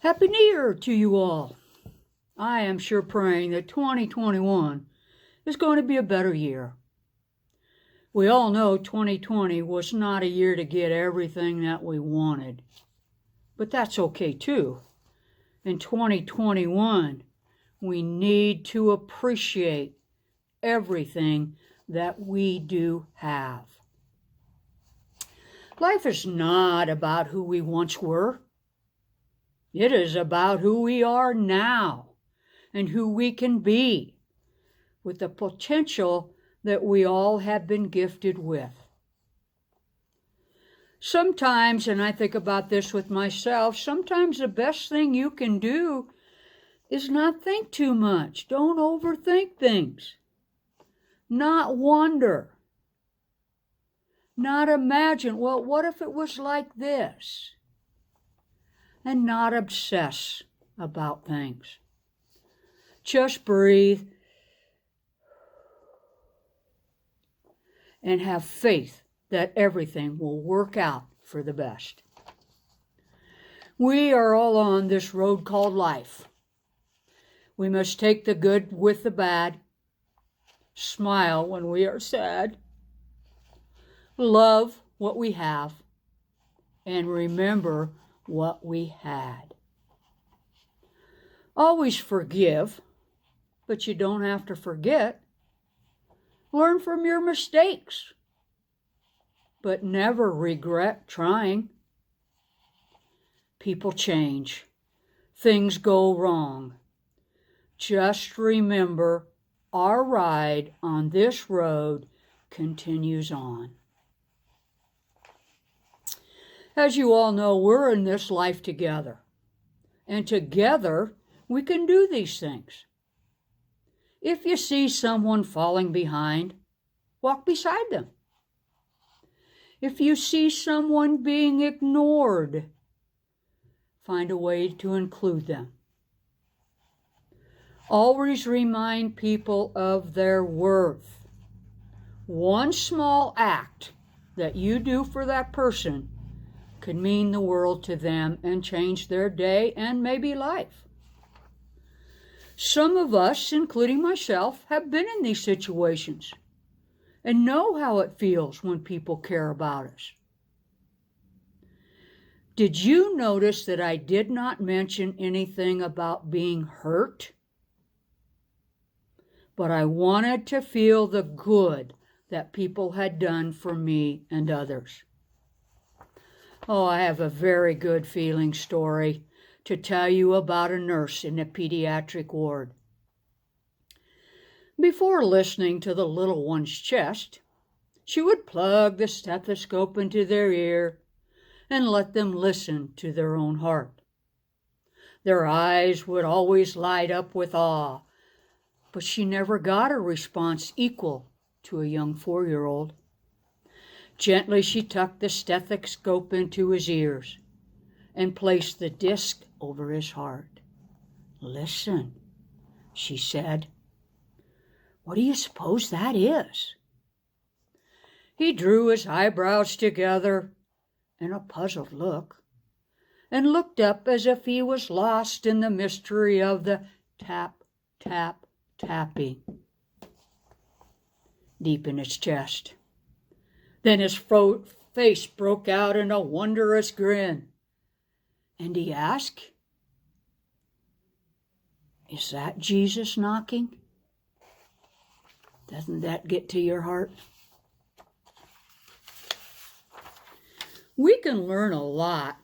Happy New Year to you all. I am sure praying that 2021 is going to be a better year. We all know 2020 was not a year to get everything that we wanted, but that's okay too. In 2021, we need to appreciate everything that we do have. Life is not about who we once were. It is about who we are now and who we can be with the potential that we all have been gifted with. Sometimes, and I think about this with myself, sometimes the best thing you can do is not think too much. Don't overthink things. Not wonder. Not imagine, well, what if it was like this? And not obsess about things. Just breathe and have faith that everything will work out for the best. We are all on this road called life. We must take the good with the bad, smile when we are sad, love what we have, and remember what we had. Always forgive, but you don't have to forget. Learn from your mistakes, but never regret trying. People change. Things go wrong. Just remember, our ride on this road continues on. As you all know, we're in this life together. And together, we can do these things. If you see someone falling behind, walk beside them. If you see someone being ignored, find a way to include them. Always remind people of their worth. One small act that you do for that person could mean the world to them and change their day and maybe life. Some of us, including myself, have been in these situations and know how it feels when people care about us. Did you notice that I did not mention anything about being hurt? But I wanted to feel the good that people had done for me and others. Oh, I have a very good feeling story to tell you about a nurse in a pediatric ward. Before listening to the little one's chest, she would plug the stethoscope into their ear and let them listen to their own heart. Their eyes would always light up with awe, but she never got a response equal to a young 4-year-old. Gently she tucked the stethoscope into his ears and placed the disc over his heart. "Listen," she said. "What do you suppose that is?" He drew his eyebrows together in a puzzled look and looked up as if he was lost in the mystery of the tap, tap, tapping deep in his chest. Then his face broke out in a wondrous grin, and he asked, "Is that Jesus knocking?" Doesn't that get to your heart? We can learn a lot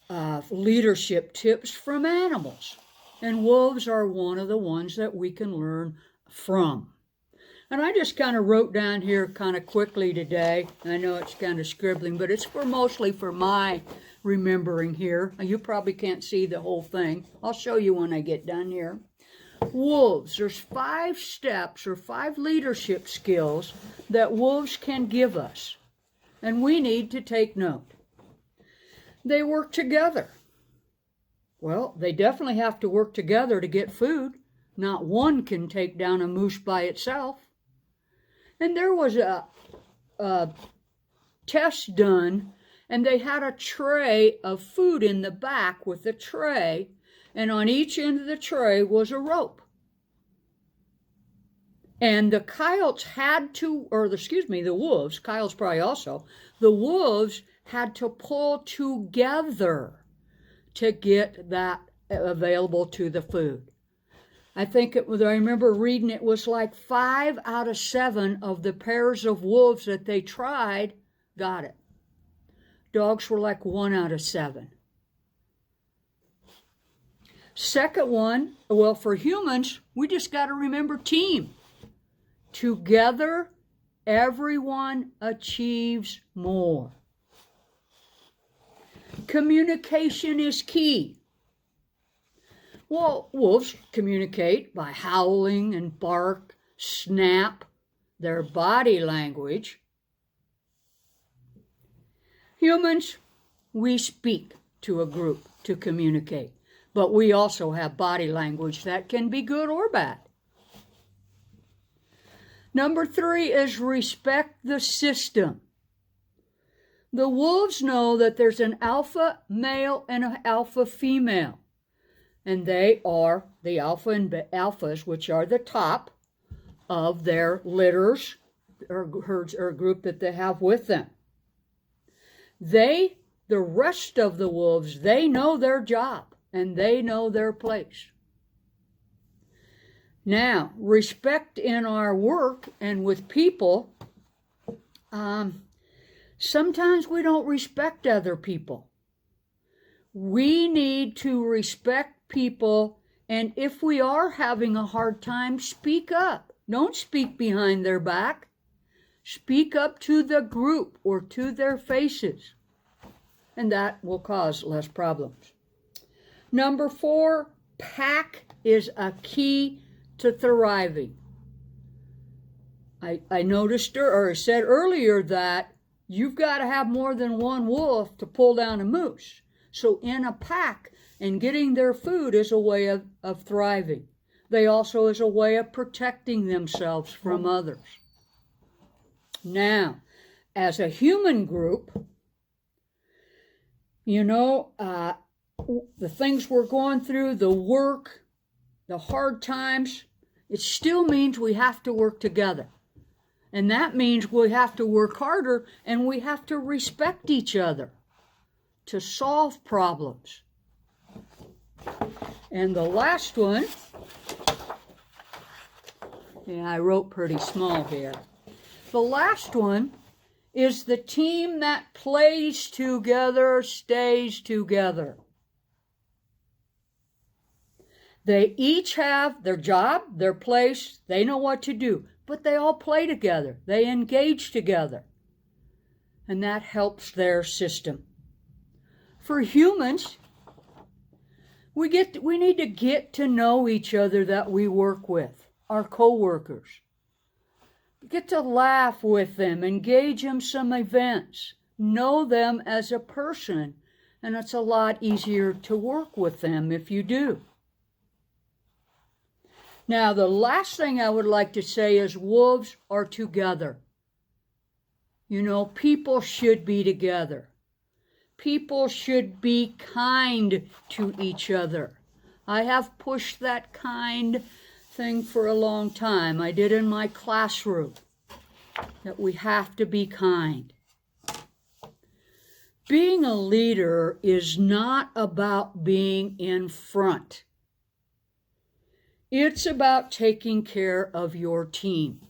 of leadership tips from animals, and wolves are one of the ones that we can learn from. And I just kind of wrote down here kind of quickly today. I know it's kind of scribbling, but it's mostly for my remembering here. You probably can't see the whole thing. I'll show you when I get done here. Wolves, there's 5 steps or 5 leadership skills that wolves can give us, and we need to take note. They work together. Well, they definitely have to work together to get food. Not one can take down a moose by itself. And there was a test done and they had a tray of food in the back with a tray, and on each end of the tray was a rope. And the coyotes had to, the wolves, coyotes probably also, the wolves had to pull together to get that available to the food. I remember reading it was like 5 out of 7 of the pairs of wolves that they tried got it. Dogs were like 1 out of 7. Second one, well, for humans, we just got to remember team. Together, everyone achieves more. Communication is key. Well, wolves communicate by howling and bark, snap, their body language. Humans, we speak to a group to communicate, but we also have body language that can be good or bad. Number 3 is respect the system. The wolves know that there's an alpha male and an alpha female. And they are the alpha and alphas, which are the top of their litters or herds or group that they have with them. The rest of the wolves, they know their job and they know their place. Now, respect in our work and with people, sometimes we don't respect other people. We need to respect people, and if we are having a hard time, speak up. Don't speak behind their back. Speak up to the group or to their faces, and that will cause less problems. Number 4, pack is a key to thriving. I noticed or said earlier that you've got to have more than one wolf to pull down a moose. So in a pack, and getting their food is a way of thriving. They also is a way of protecting themselves from others. Now, as a human group, the things we're going through, the work, the hard times, it still means we have to work together. And that means we have to work harder and we have to respect each other to solve problems. And the last one, I wrote pretty small here. The last one is the team that plays together stays together. They each have their job, their place, they know what to do, but they all play together. They engage together. And that helps their system. For humans, we need to get to know each other that we work with, our co-workers. Get to laugh with them, engage in some events, know them as a person, and it's a lot easier to work with them if you do. Now, the last thing I would like to say is wolves are together. People should be together. People should be kind to each other. I have pushed that kind thing for a long time. I did in my classroom, that we have to be kind. Being a leader is not about being in front. It's about taking care of your team.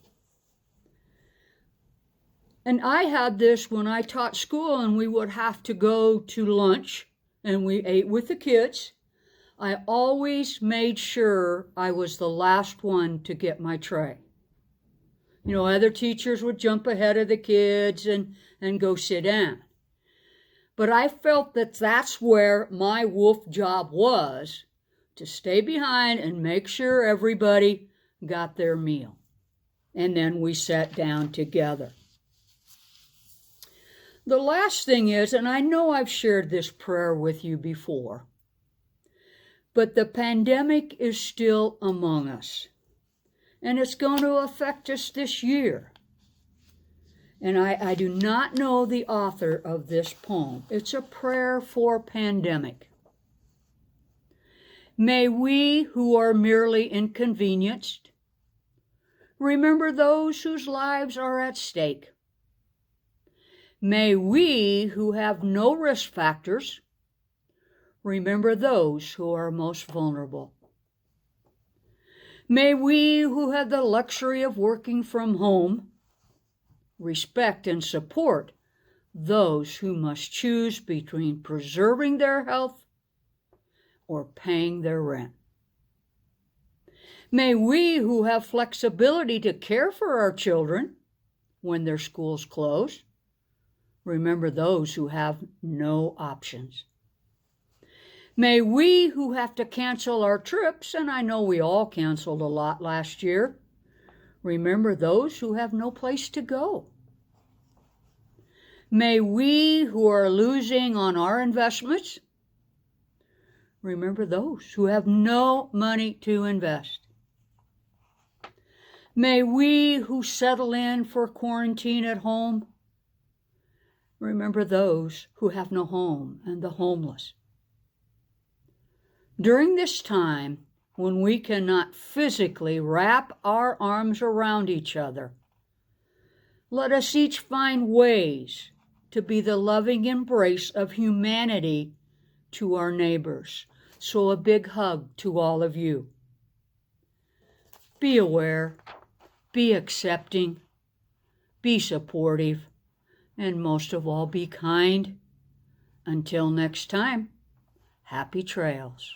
And I had this when I taught school and we would have to go to lunch and we ate with the kids. I always made sure I was the last one to get my tray. Other teachers would jump ahead of the kids and go sit down. But I felt that that's where my wolf job was, to stay behind and make sure everybody got their meal. And then we sat down together. The last thing is, and I know I've shared this prayer with you before, but the pandemic is still among us. And it's going to affect us this year. And I do not know the author of this poem. It's a prayer for pandemic. May we who are merely inconvenienced remember those whose lives are at stake. May we who have no risk factors remember those who are most vulnerable. May we who have the luxury of working from home respect and support those who must choose between preserving their health or paying their rent. May we who have flexibility to care for our children when their schools close remember those who have no options. May we who have to cancel our trips, and I know we all canceled a lot last year, remember those who have no place to go. May we who are losing on our investments remember those who have no money to invest. May we who settle in for quarantine at home remember those who have no home and the homeless. During this time, when we cannot physically wrap our arms around each other, let us each find ways to be the loving embrace of humanity to our neighbors. So a big hug to all of you. Be aware, be accepting, be supportive, and most of all, be kind. Until next time, happy trails.